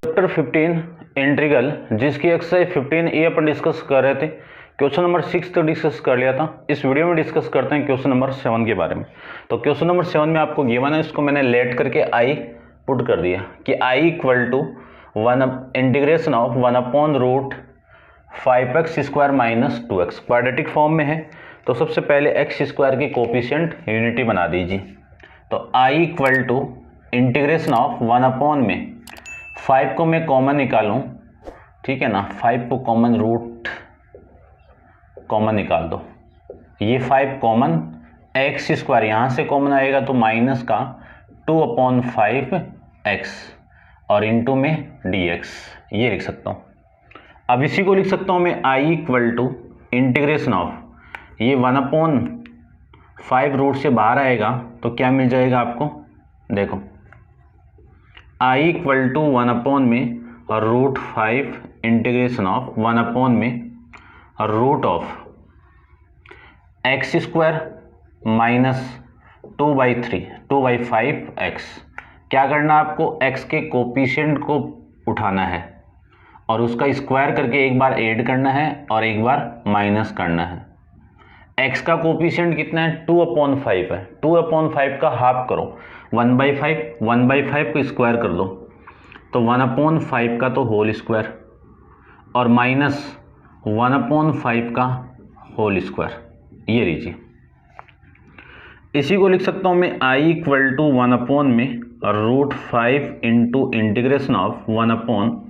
Chapter 15 integral, जिसकी exercise 15A अपन discuss कर रहे थे। क्वेश्चन नंबर 6 तो डिस्कस कर लिया था। इस वीडियो में डिस्कस करते हैं क्वेश्चन नंबर 7 के बारे में। तो क्वेश्चन नंबर 7 में आपको गिवन है, इसको मैंने लेट करके आई पुट कर दिया कि I equal to integration of 1/√5x² minus 2x quadratic form में है। तो सबसे पहले x² की कोफिशिएंट यूनिटी बना दीजिए। तो आई इक्वल टू इंटीग्रेशन ऑफ 1 में 5 को मैं कॉमन निकालूं, ठीक है ना, 5 को कॉमन रूट कॉमन निकाल दो। ये 5 कॉमन, x² यहाँ से कॉमन आएगा तो माइनस का 2/5x और इंटू में dx, ये लिख सकता हूँ। अब इसी को लिख सकता हूँ मैं i equal to integration of, ये 1/5 रूट से बाहर आएगा तो क्या मिल जाएगा आपको, देखो i इक्वल टू 1 में और √5 इंटीग्रेशन ऑफ 1 में और root of x² minus 2/5x। क्या करना आपको, x के कोफिशिएंट को उठाना है और उसका स्क्वायर करके एक बार ऐड करना है और एक बार माइनस करना है। x का कोफिशिएंट कितना है, 2/5 है। 2/5 का हाफ करो, 1/5 को स्क्वायर कर दो तो 1/5 का तो होल स्क्वायर और माइनस 1/5 का होल स्क्वायर, ये लीजिए। इसी को लिख सकता हूँ मैं i इक्वल टू 1 में √5 इंटू इंटीग्रेशन ऑफ 1,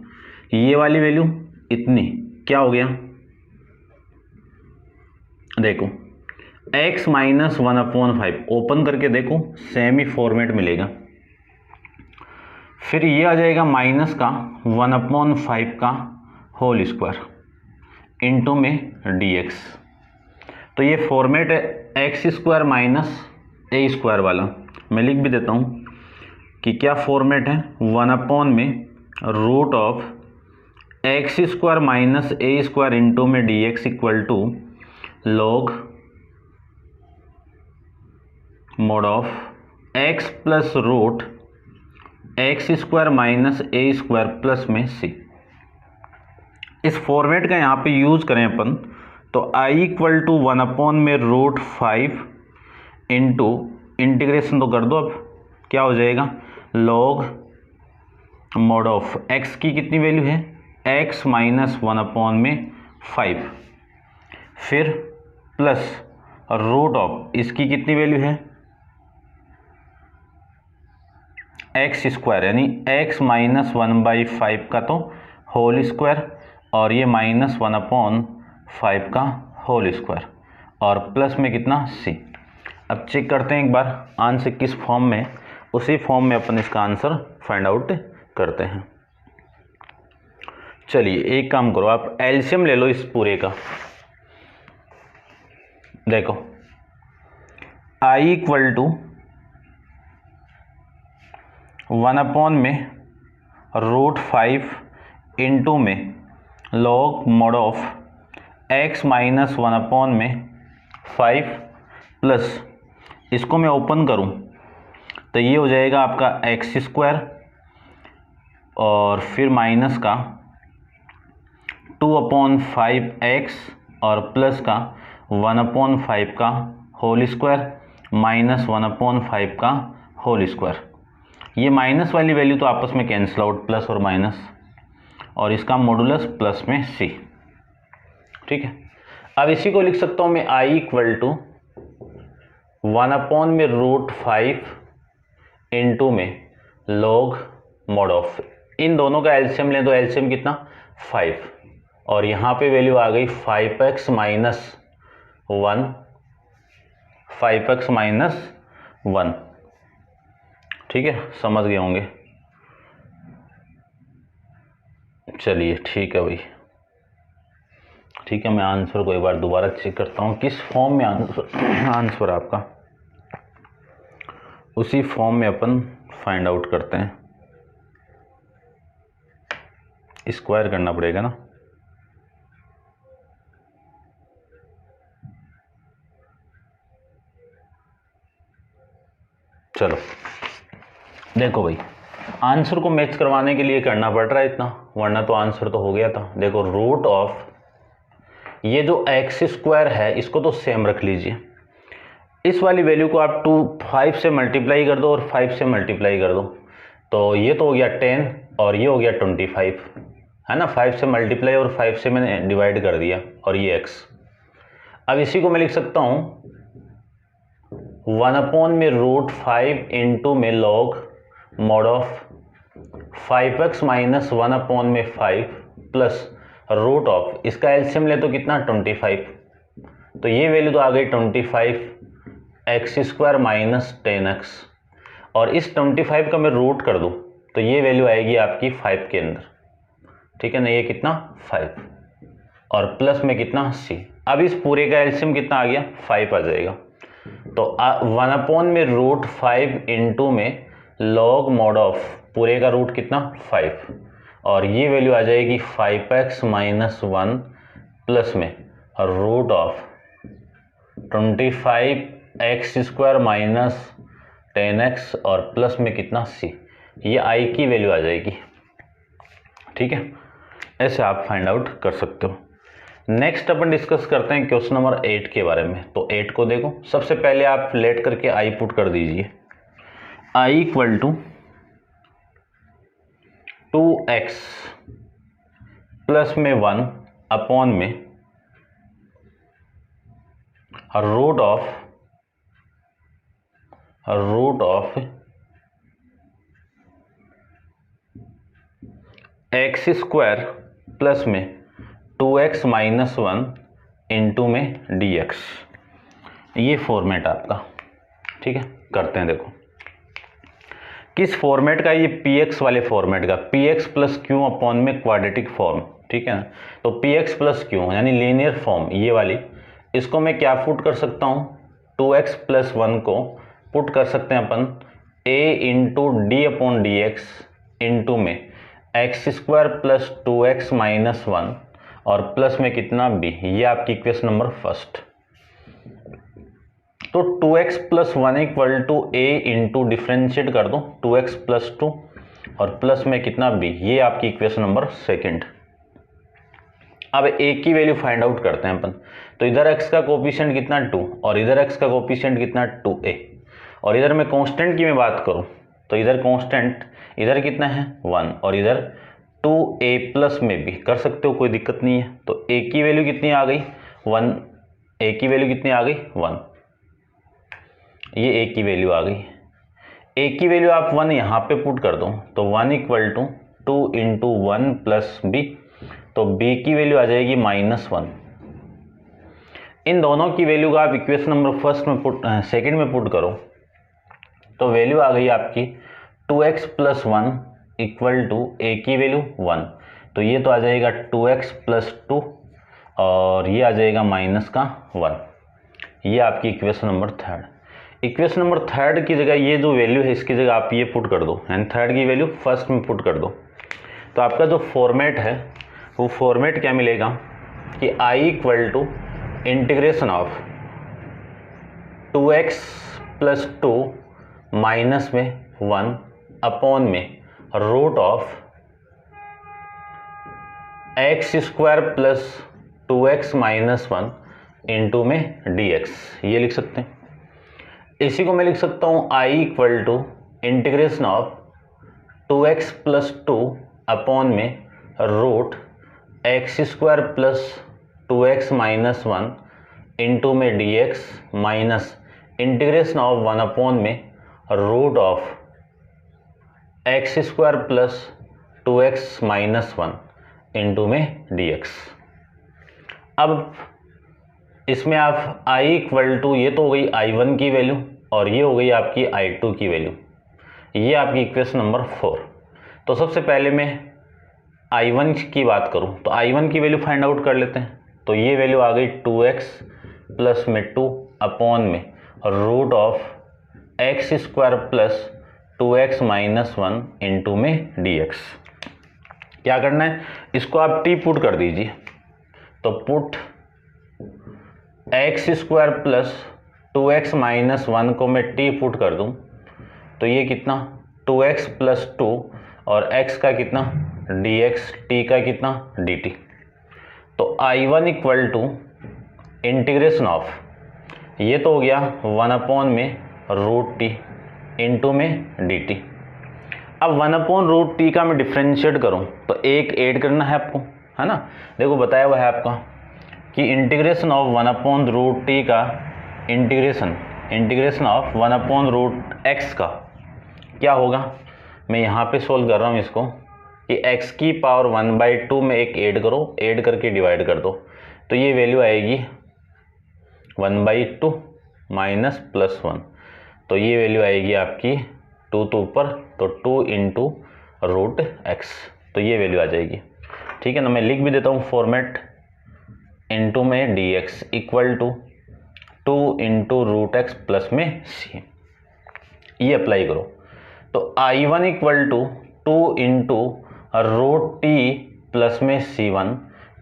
ये वाली वैल्यू इतनी, क्या हो गया देखो, x माइनस 1/5 ओपन करके देखो, सेम ही फॉर्मेट मिलेगा। फिर ये आ जाएगा माइनस का 1/5 का होल स्क्वायर इंटू में dx। तो ये फॉर्मेट है x² माइनस a² वाला। मैं लिख भी देता हूँ कि क्या फॉर्मेट है, 1 में root of x² minus a² into में dx equal to log mod of x plus root x² minus a² plus में c। इस फॉर्मेट का यहाँ पे यूज करें अपन तो i इक्वल टू 1 में √5 इंटू इंटीग्रेशन तो कर दो, अब क्या हो जाएगा, लॉग मोड ऑफ x की कितनी वैल्यू है, x माइनस 1 में 5, फिर प्लस रूट ऑफ इसकी कितनी वैल्यू है, x² यानी x माइनस 1/5 का तो होल स्क्वायर और ये माइनस 1/5 का होल स्क्वायर और प्लस में कितना c। अब चेक करते हैं एक बार आंसर किस फॉर्म में, उसी फॉर्म में अपन इसका आंसर फाइंड आउट करते हैं। चलिए एक काम करो, आप एलसीएम ले लो इस पूरे का। देखो i इक्वल टू 1 में √5 इंटू में log mod of x minus 1 में 5 प्लस इसको मैं ओपन करूं तो ये हो जाएगा आपका x² और फिर माइनस का 2/5x और प्लस का 1/5 का होल स्क्वायर माइनस 1/5 का होल स्क्वायर। ये माइनस वाली वैल्यू तो आपस में कैंसिल आउट, प्लस और माइनस, और इसका मॉडुलस प्लस में c, ठीक है। अब इसी को लिख सकता हूं मैं i इक्वल टू 1 में √5 इंटू में लॉग मोड ऑफ, इन दोनों का एलसीएम लें तो एलसीएम कितना 5 और यहाँ पे वैल्यू आ गई 5x माइनस 1, 5x माइनस 1, ठीक है, समझ गए होंगे। चलिए ठीक है भाई, ठीक है, मैं आंसर को एक बार दोबारा चेक करता हूँ किस फॉर्म में आंसर आपका, उसी फॉर्म में अपन फाइंड आउट करते हैं। स्क्वायर करना पड़ेगा ना, चलो देखो भाई आंसर को मैच करवाने के लिए करना पड़ रहा है इतना, वरना तो आंसर तो हो गया था। देखो रूट ऑफ ये जो एक्स स्क्वायर है इसको तो सेम रख लीजिए, इस वाली वैल्यू को आप 5 से मल्टीप्लाई कर दो और 5 से मल्टीप्लाई कर दो, तो ये तो हो गया 10 और ये हो गया 25, है ना। 5 से मल्टीप्लाई और 5 से मैंने डिवाइड कर दिया और ये x। अब इसी को मैं लिख सकता हूँ 1 में रूट 5 इंटू में log mod of 5x minus 1 में 5 प्लस रूट ऑफ, इसका एलसीएम ले तो कितना 25, तो ये वैल्यू तो आ गई 25 एक्स स्क्वायर माइनस 10x, और इस 25 का मैं रूट कर दूं तो ये वैल्यू आएगी आपकी 5 के अंदर, ठीक है ना। ये कितना 5 और प्लस में कितना c। अब इस पूरे का एलसीएम कितना आ गया 5 आ जाएगा, तो 1 में रूट 5 इंटू में log mod ऑफ पूरे का रूट कितना 5, और ये वैल्यू आ जाएगी 5x माइनस 1 प्लस में root of 25 x square minus 10x और प्लस में कितना c। ये i की वैल्यू आ जाएगी, ठीक है। ऐसे आप फाइंड आउट कर सकते हो। नेक्स्ट अपन डिस्कस करते हैं क्वेश्चन नंबर 8 के बारे में। तो 8 को देखो, सबसे पहले आप लेट करके i पुट कर दीजिए, i equal to 2x plus में 1 अपॉन में root of x square plus में 2x माइनस 1 इंटू में dx। ये फॉर्मेट आपका, ठीक है। करते हैं, देखो किस फॉर्मेट का, ये px वाले फॉर्मेट का, px प्लस क्यू अपॉन में क्वाड्रेटिक फॉर्म, ठीक है ना। तो px प्लस क्यू यानी लीनियर फॉर्म ये वाली, इसको मैं क्या पुट कर सकता हूँ 2x प्लस 1 को पुट कर सकते हैं अपन a into d upon d x into में x square plus 2x minus 1 और प्लस में कितना b। ये आपकी इक्वेशन नंबर फर्स्ट। तो 2x plus 1 equal to a into differentiate कर दो 2x प्लस 2 और प्लस में कितना b। ये आपकी इक्वेशन नंबर सेकंड। अब a की वैल्यू फाइंड आउट करते हैं अपन। तो इधर x का कोफिशिएंट कितना 2 और इधर x का कोफिशिएंट कितना 2a, और इधर मैं कांस्टेंट की मैं बात करूं तो इधर कांस्टेंट इधर कितना है 1 और इधर 2a प्लस में भी कर सकते हो, कोई दिक्कत नहीं है। तो a की वैल्यू कितनी आ गई 1, a की वैल्यू कितनी आ गई 1, ये a की वैल्यू आ गई। a की वैल्यू आप 1 यहाँ पे पुट कर दो तो 1 equal to 2 into 1 plus b, तो b की वैल्यू आ जाएगी माइनस 1। इन दोनों की वैल्यू का आप इक्वेशन नंबर फर्स्ट में सेकंड में पुट करो तो वैल्यू आ गई आपकी 2x plus 1 equal to a की वैल्यू 1, तो ये तो आ जाएगा 2x प्लस 2 और ये आ जाएगा माइनस का 1। ये आपकी equation number third. Equation number third की जगह ये जो वैल्यू है इसकी जगह आप ये पुट कर दो एंड थर्ड की वैल्यू फर्स्ट में पुट कर दो। तो आपका जो फॉर्मेट है वो फॉर्मेट क्या मिलेगा कि i equal to integration of 2x plus 2 minus में 1 अपॉन में root of x square plus 2x minus 1 into में dx। ये लिख सकते हैं। इसी को मैं लिख सकता हूँ i equal to integration of 2x plus 2 upon में root x square plus 2x minus 1 into में dx minus integration of 1 upon में root of x square plus 2x minus 1 into में dx। अब इसमें आप i इक्वल टू, ये तो हो गई i1 की वैल्यू और ये हो गई आपकी i2 की वैल्यू। ये आपकी इक्वेशन नंबर 4। तो सबसे पहले मैं i1 की बात करूं तो i1 की वैल्यू फाइंड आउट कर लेते हैं। तो ये वैल्यू आ गई 2x प्लस में 2 अपॉन में root of x square plus 2x minus 1 into में dx। क्या करना है, इसको आप t पुट कर दीजिए। तो put x square plus 2x minus 1 को मैं t पुट कर दूं तो ये कितना 2x प्लस 2 और x का कितना dx, t का कितना dt। तो I1 equal to integration of, ये तो हो गया 1 में रूट टी इंटू में dt। अब 1/√t का मैं डिफ्रेंशिएट करूं तो एक ऐड करना है आपको, है ना। देखो बताया हुआ है आपका कि इंटीग्रेशन ऑफ 1/√t का इंटीग्रेशन ऑफ 1/√x का क्या होगा। मैं यहाँ पे सोल्व कर रहा हूँ इसको कि x की पावर 1/2 में एक ऐड करो, ऐड करके डिवाइड कर दो, तो ये वैल्यू आएगी 1/2 माइनस प्लस 1, तो ये वैल्यू आएगी आपकी 2 तो ऊपर, तो 2 इंटू रूट एक्स, तो ये वैल्यू आ जाएगी। ठीक है ना, मैं लिख भी देता हूँ फॉर्मेट, इंटू में d x equal to 2 into root x plus में सी, ये अप्लाई करो। तो I1 equal to 2 into root t plus में C1,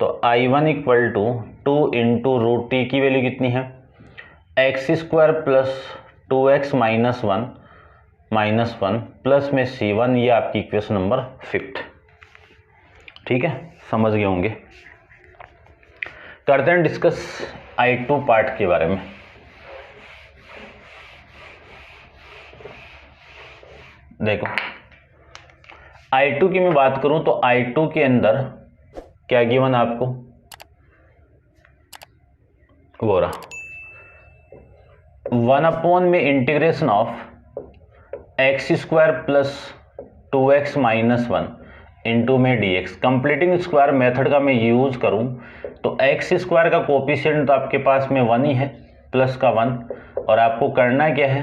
तो I1 equal to 2 into root t की वैल्यू कितनी है x² plus 2x minus 1 plus में C1, ये आपकी इक्वेशन नंबर 5। ठीक है, समझ गए होंगे। करते हैं डिस्कस I2 पार्ट के बारे में। देखो I2 की मैं बात करूं तो I2 के अंदर क्या गिवन आपको, वो रहा 1 में integration of x² plus 2x minus 1 into में dx। कंप्लीटिंग स्क्वायर मेथड का मैं यूज करूं तो x² का कोफिशिएंट तो आपके पास में 1 ही है, प्लस का 1, और आपको करना क्या है,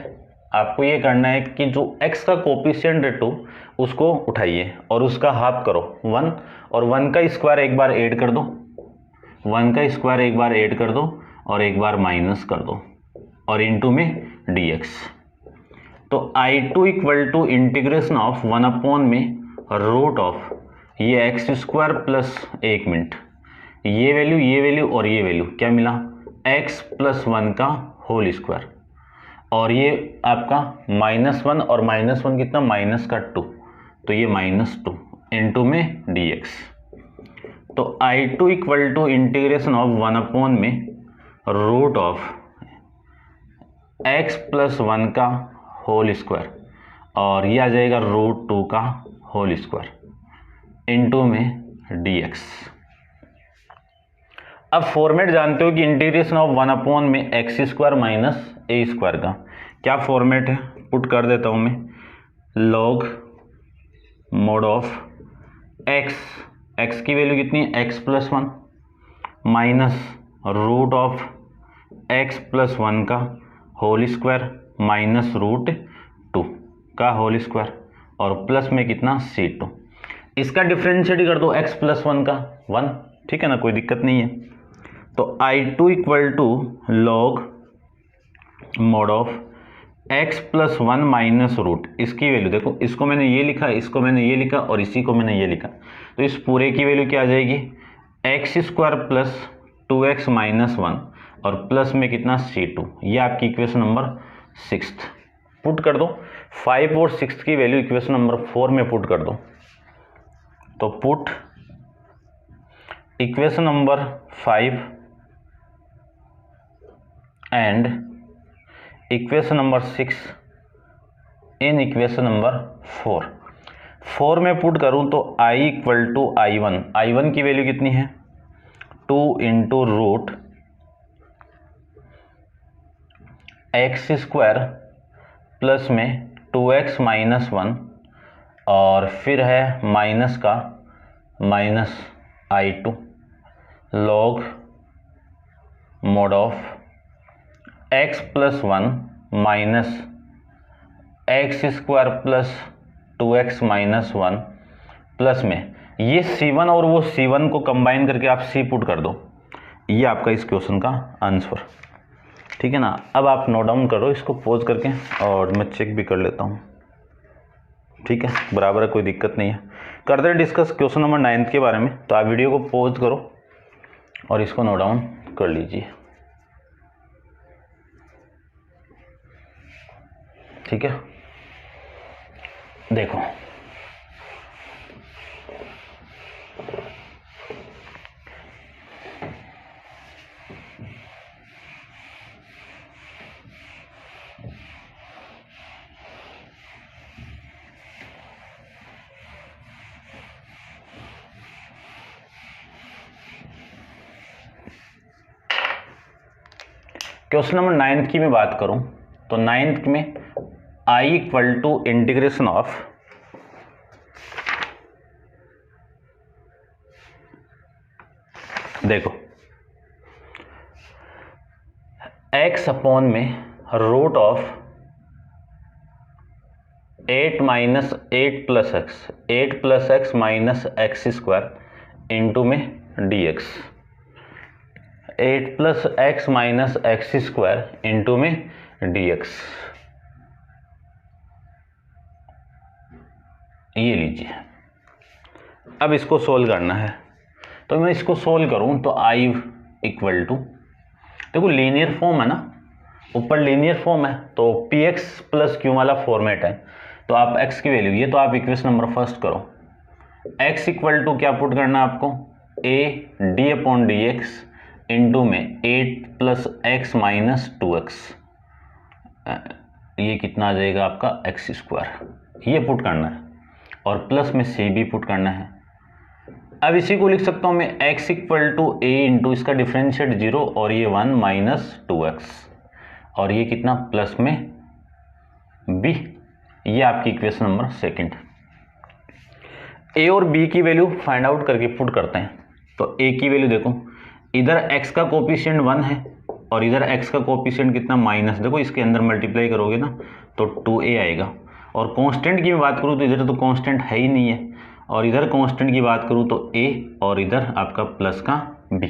आपको ये करना है कि जो x का कोफिशिएंट है 2 उसको उठाइए और उसका हाफ करो 1, और 1 का स्क्वायर एक बार ऐड कर दो, 1 का स्क्वायर एक बार ऐड कर दो और एक बार माइनस कर दो, और इंटू में dx। तो I2 equal to integration of 1 में रूट ऑफ ये x² प्लस 1 मिनट, ये वैल्यू और ये वैल्यू क्या मिला x प्लस 1 का होल स्क्वायर, और ये आपका -1 और -1 कितना माइनस का 2, तो ये -2 इंटू में dx। तो I2 equal to integration of 1 में रूट ऑफ x प्लस 1 का होल स्क्वायर, और ये आ जाएगा रूट 2 का होल स्क्वायर इंटू में dx। अब फॉर्मेट जानते हो कि इंटीग्रेशन ऑफ 1 में x² माइनस a² का क्या फॉर्मेट है, पुट कर देता हूं मैं, log मोड ऑफ x की वैल्यू कितनी है x plus 1 minus root of x plus 1 का होल स्क्वायर माइनस रूट 2 का होल स्क्वायर, और प्लस में कितना C2। इसका डिफरेंशिएट कर दो x प्लस 1 का 1, ठीक है ना, कोई दिक्कत नहीं है। तो I2 equal to log mod of x plus 1 minus root, इसकी वैल्यू देखो, इसको मैंने ये लिखा, इसको मैंने ये लिखा और इसी को मैंने ये लिखा, तो इस पूरे की वैल्यू क्या आ जाएगी x² प्लस 2x माइनस 1 और प्लस में कितना C2, ये आपकी इक्वेशन नंबर 6। पुट कर दो 5 और 6 की वैल्यू इक्वेशन नंबर 4 में पुट कर दो, तो put equation number 5 and equation number 6 in equation number 4 में पुट करूं तो I इक्वल टू I1 की वैल्यू कितनी है 2 इंटू रूट x² प्लस में 2x माइनस 1, और फिर है माइनस का minus I2 log mod of x plus 1 minus x² plus 2x minus 1 plus में ये C1 और वो C1 को कंबाइन करके आप C पुट कर दो, ये आपका इस क्वेश्चन का आंसर। ठीक है ना, अब आप नोट डाउन करो इसको पॉज करके, और मैं चेक भी कर लेता हूँ। ठीक है, बराबर है, कोई दिक्कत नहीं है। करते हैं डिस्कस क्वेश्चन नंबर 9 के बारे में, तो आप वीडियो को पॉज करो और इसको नोट डाउन कर लीजिए। ठीक है, देखो क्वेश्चन नंबर 9 की मैं बात करूं तो 9 में I equal to integration of देखो x अपॉन में root of 8 minus 8 plus x minus x square into में dx 8 plus x minus x square into में dx। ये लीजिए, अब इसको सोल्व करना है। तो मैं इसको सोल्व करूं तो I इक्वल टू, देखो लीनियर फॉर्म है ना, ऊपर लीनियर फॉर्म है तो px प्लस क्यू वाला फॉर्मेट है, तो आप x की वैल्यू, ये तो आप इक्वेशन नंबर फर्स्ट करो। x इक्वल टू क्या पुट करना है आपको, a d upon d x into में 8 प्लस एक्स माइनस 2x, ये कितना आ जाएगा आपका एक्स स्क्वायर, ये पुट करना है और प्लस में c भी पुट करना है। अब इसी को लिख सकता हूँ मैं x equal to a into इसका डिफरेंशिएट 0 और ये 1 माइनस 2x और ये कितना प्लस में b। ये आपकी इक्वेशन नंबर सेकंड। a और b की वैल्यू फाइंड आउट करके पुट करते हैं। तो a की वैल्यू देखो, इधर x का कोफिशिएंट 1 है और इधर x का कोफिशिएंट कितना माइनस, देखो इसके अंदर मल्टीप्लाई करोगे ना तो 2a आएगा। और कांस्टेंट की मैं बात करूँ तो इधर तो कांस्टेंट है ही नहीं है, और इधर कांस्टेंट की बात करूँ तो a और इधर आपका प्लस का b।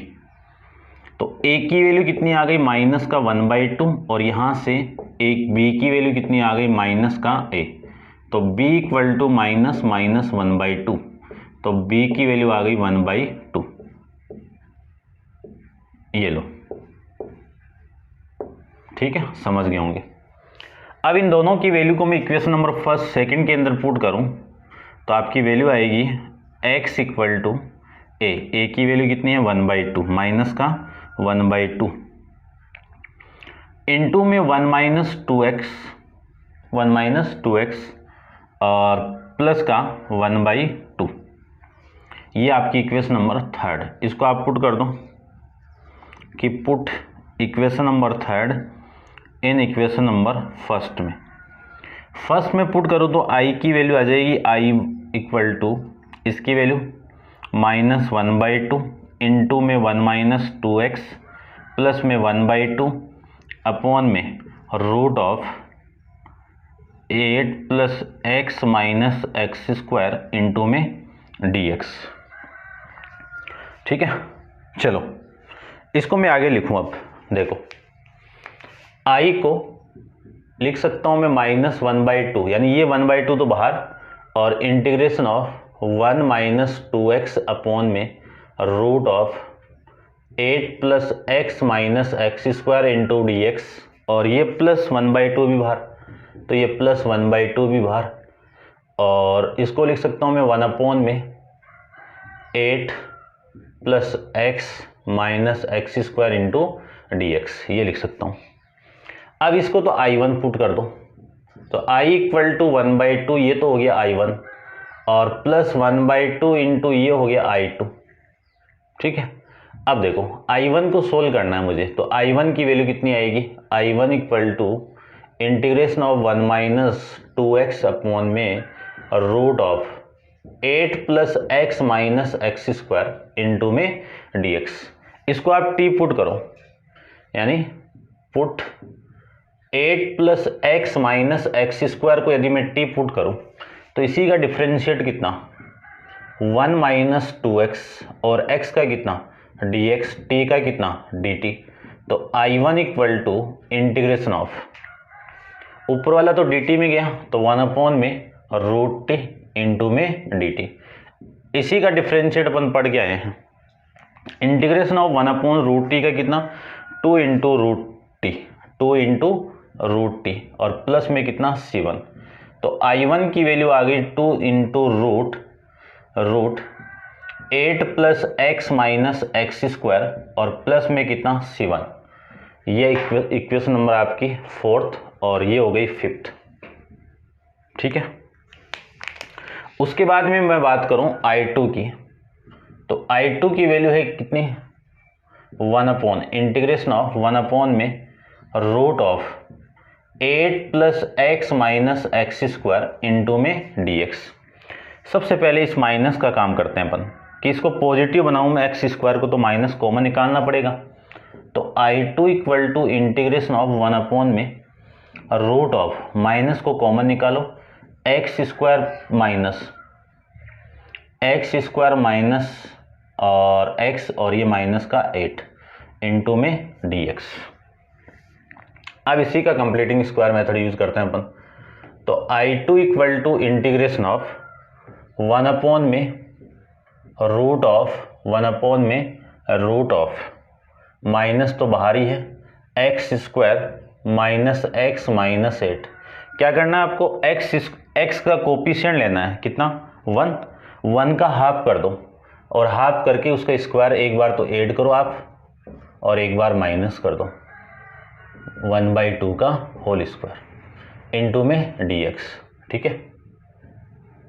तो a की वैल्यू कितनी आ गई माइनस का 1/2 और यहाँ से एक b की वैल्यू कितनी आ गई माइनस का a, तो b equal to minus minus 1/2, तो b की वैल्यू आ गई 1/2। ये लो, ठीक है, समझ गए होंगे। अब इन दोनों की वैल्यू को मैं इक्वेशन नंबर फर्स्ट सेकंड के अंदर पुट करूं तो आपकी वैल्यू आएगी x इक्वल टू a की वैल्यू कितनी है 1/2 माइनस का 1/2 इंटू में 1 माइनस 2x और प्लस का 1/2। ये आपकी इक्वेशन नंबर थर्ड। इसको आप पुट कर दो कि put equation number third in equation number first में। फर्स्ट में पुट करूँ तो I की वैल्यू आ जाएगी I इक्वल टू इसकी वैल्यू माइनस 1/2 इंटू में 1 माइनस 2x प्लस में 1/2 अपॉन में root of 8 plus x minus x square into में dx। ठीक है, चलो इसको मैं आगे लिखूं। अब देखो I को लिख सकता हूं मैं माइनस 1/2, यानी ये 1/2 तो बाहर, और integration of 1 minus 2x upon में root of 8 plus x minus x square into dx, और ये प्लस 1/2 भी बाहर, तो ये प्लस 1/2 भी बाहर, और इसको लिख सकता हूं मैं 1 अपॉन में 8 plus x minus x square into dx, ये लिख सकता हूँ। अब इसको तो I1 पुट कर दो, तो I इक्वल टू 1/2, ये तो हो गया I1, और प्लस 1/2 इंटू ये हो गया I2। ठीक है, अब देखो I1 को सोल्व करना है मुझे, तो I1 की वैल्यू कितनी आएगी, I1 equal to integration of 1 minus 2x upon में root of 8 plus x minus x square into में dx। इसको आप t पुट करो, यानी put 8 plus x minus x square को यदि मैं t पुट करूं तो इसी का डिफरेंशिएट कितना 1 माइनस 2x और x का कितना dx, t का कितना dt। तो I1 equal to integration of, ऊपर वाला तो dt में गया तो 1 अपॉन में रूट t इंटू में dt। इसी का डिफरेंशिएट अपन पढ़ के आए हैं, integration of 1 upon root t का कितना 2 into root t, 2 into root t, और प्लस में कितना c1, तो I1 की वैल्यू आ गई 2 into root 8 plus x minus x square और प्लस में कितना C1। ये इक्वेशन नंबर आपकी 4th और ये हो गई 5th। ठीक है, उसके बाद में मैं बात करूं I2 की, तो I2 की वैल्यू है कितनी 1 इंटीग्रेशन ऑफ 1 में root of 8 plus x minus x square into में dx। सबसे पहले इस माइनस का काम करते हैं अपन कि इसको पॉजिटिव बनाऊं मैं एक्स स्क्वायर को, तो माइनस कॉमन निकालना पड़ेगा। तो I2 equal to integration of 1 में रूट ऑफ माइनस को कॉमन निकालो एक्स स्क्वायर माइनस और x और ये माइनस का 8 इंटू में dx। अब इसी का कंप्लीटिंग स्क्वायर मेथड यूज करते हैं अपन। तो I2 equal to integration of 1 में रूट ऑफ माइनस तो बाहर ही है x square minus x minus 8। क्या करना है आपको, एक्स का कोफिशिएंट लेना है कितना 1 का हाफ कर दो और हाफ करके उसका स्क्वायर एक बार तो ऐड करो आप और एक बार माइनस कर दो 1/2 का होल स्क्वायर इंटू में dx। ठीक है,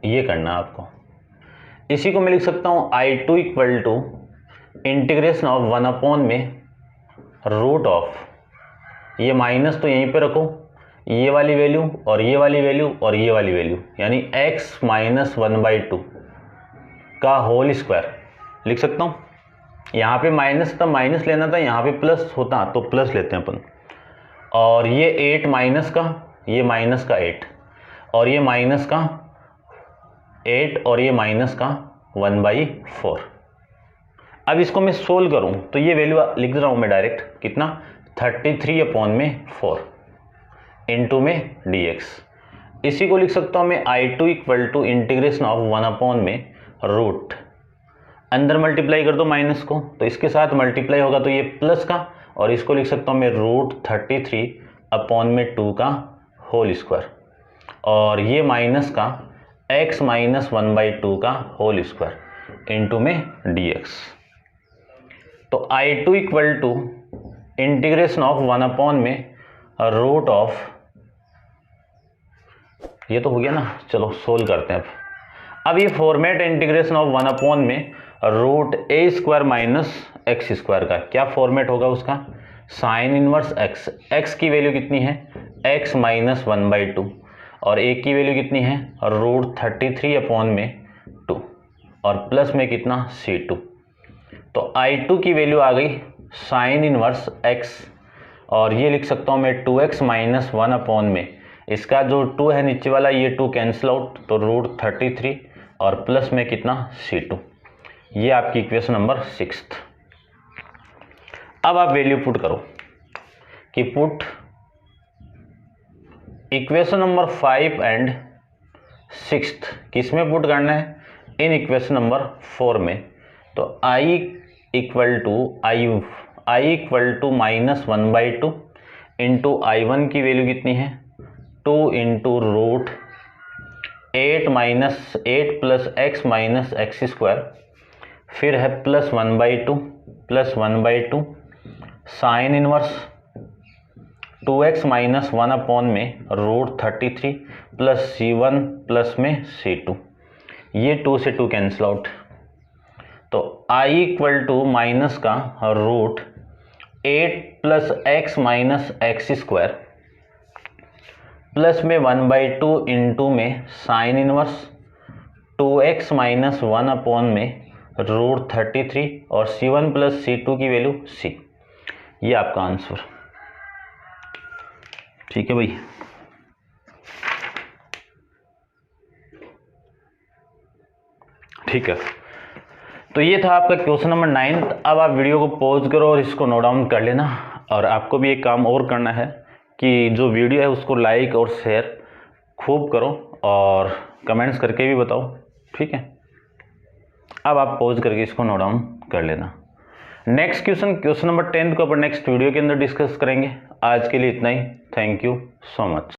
ये करना है आपको। इसी को मैं लिख सकता हूँ I2 equal to integration of 1 में रूट ऑफ, ये माइनस तो यहीं पे रखो, ये वाली वैल्यू और ये वाली वैल्यू और ये वाली वैल्यू, यानी x माइनस 1/2 का होल स्क्वायर लिख सकता हूँ। यहाँ पे माइनस था, माइनस लेना था, यहाँ पे प्लस होता तो प्लस लेते हैं अपन। और ये 8 माइनस का, ये माइनस का 8 और ये माइनस का 8 और ये माइनस का 1/4। अब इसको मैं सोल्व करूं तो ये वैल्यू लिख रहा हूं मैं डायरेक्ट कितना 33/4 इंटू में dx। इसी को लिख सकता हूं मैं I2 equal to integration of 1 में रूट, अंदर मल्टीप्लाई कर दो माइनस को तो इसके साथ मल्टीप्लाई होगा तो ये प्लस का, और इसको लिख सकता हूं मैं रूट 33/2 का होल स्क्वायर और ये माइनस का x माइनस 1/2 का होल स्क्वायर इंटू में dx। तो I2 equal to integration of 1 में रूट ऑफ, ये तो हो गया ना, चलो सोल्व करते हैं अब ये फॉर्मेट इंटीग्रेशन ऑफ 1 में root a square minus x square का क्या फॉर्मेट होगा उसका, साइन इनवर्स x की वैल्यू कितनी है x माइनस 1/2 और a की वैल्यू कितनी है रूट 33/2 और प्लस में कितना C2। तो I2 की वैल्यू आ गई साइन इनवर्स x और ये लिख सकता हूँ मैं 2x माइनस 1 में इसका जो 2 है नीचे वाला ये 2 कैंसिल आउट तो रूट 33 और प्लस में कितना C2। ये आपकी इक्वेशन नंबर 6th। अब आप वैल्यू पुट करो कि put equation number 5 and 6th किस में पुट करना है, इन इक्वेशन नंबर 4 में। तो I equal to minus 1/2 into I1 की वैल्यू कितनी है 2 into root 8 plus x minus x square, फिर है plus 1/2 sine inverse 2x minus 1 में रूट 33 प्लस C1 प्लस में C2, ये 2 से 2 कैंसिल आउट। तो I इक्वल टू माइनस का root 8 plus x minus x square plus में 1/2 इंटू में साइन इनवर्स 2x माइनस 1 में रूट 33 और C1 प्लस C2 की वैल्यू C। ये आपका आंसर। ठीक है भाई, ठीक है। तो ये था आपका क्वेश्चन नंबर 9। अब आप वीडियो को पॉज करो और इसको नोट डाउन कर लेना। और आपको भी एक काम और करना है कि जो वीडियो है उसको लाइक और शेयर खूब करो और कमेंट्स करके भी बताओ। ठीक है, अब आप पॉज करके इसको नोट डाउन कर लेना। नेक्स्ट क्वेश्चन नंबर 10 को अपन नेक्स्ट वीडियो के अंदर डिस्कस करेंगे। आज के लिए इतना ही। Thank you so much.